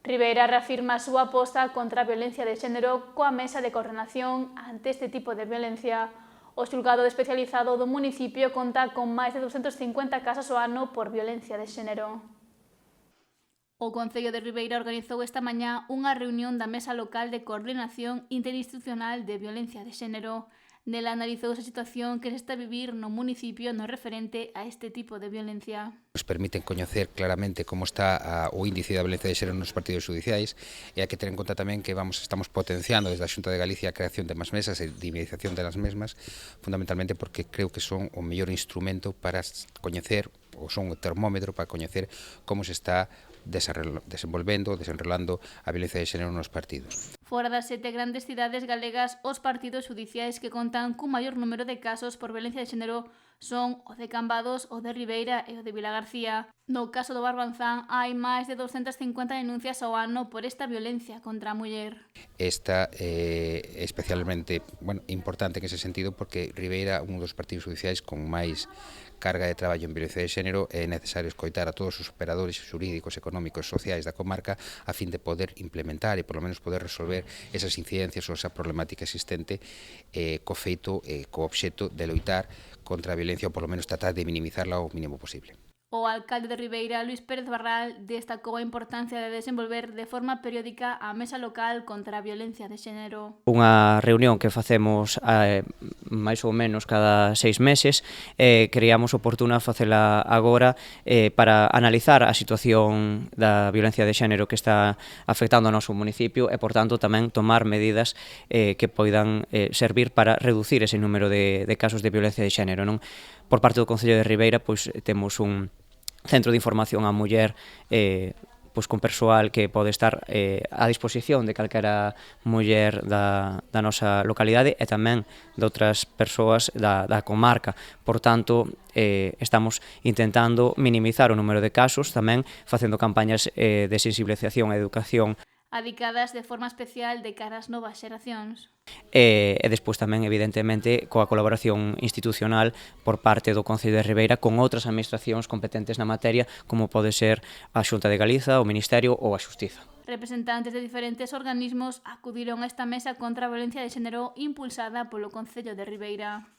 Ribeira reafirma a súa aposta contra a violencia de xénero coa mesa de coordinación ante este tipo de violencia. O xulgado especializado do municipio conta con máis de 250 casos ao ano por violencia de xénero. O Concello de Ribeira organizou esta mañá unha reunión da Mesa Local de Coordinación Interinstitucional de Violencia de Xénero. Nela analizouse a situación que se está a vivir no municipio no referente a este tipo de violencia. Nos permiten coñecer claramente como está o índice da violencia de xénero nos partidos judiciais e hai que ter en conta tamén que estamos potenciando desde a Xunta de Galicia a creación de máis mesas e dinamización das mesmas, fundamentalmente porque creo que son o mellor instrumento para coñecer, ou son o termómetro para coñecer como se está desenrolando a violencia de xénero nos partidos. Fora das 7 grandes cidades galegas, os partidos judiciais que contan cun maior número de casos por violencia de xénero son o de Cambados, o de Ribeira e o de Vilagarcía. No caso do Barbanzán, hai máis de 250 denuncias ao ano por esta violencia contra a muller. Esta é especialmente importante en ese sentido porque Ribeira, un dos partidos judiciais con máis carga de traballo en violencia de xénero, é necesario escoitar a todos os operadores xurídicos, económicos e sociais da comarca a fin de poder implementar e polo menos poder resolver esas incidencias ou esa problemática existente co feito, co obxecto de loitar contra a violencia ou polo menos tratar de minimizarla o mínimo posible. O alcalde de Ribeira, Luís Pérez Barral, destacou a importancia de desenvolver de forma periódica a mesa local contra a violencia de xénero. Unha reunión que facemos máis ou menos cada 6 meses, creíamos oportuna facela agora para analizar a situación da violencia de xénero que está afectando ao noso municipio e, por tanto, tamén tomar medidas que poidan servir para reducir ese número de casos de violencia de xénero. Non? Por parte do Concello de Ribeira, pois, temos un centro de información á muller pois con persoal que pode estar á disposición de calquera muller da nosa localidade e tamén de outras persoas da comarca. Por tanto, estamos intentando minimizar o número de casos, tamén facendo campañas de sensibilización e educación adicadas de forma especial de cara ás novas xeracións. E despois tamén, evidentemente, coa colaboración institucional por parte do Concello de Ribeira con outras administracións competentes na materia, como pode ser a Xunta de Galiza, o Ministerio ou a Xustiza. Representantes de diferentes organismos acudiron a esta mesa contra a violencia de xénero impulsada polo Concello de Ribeira.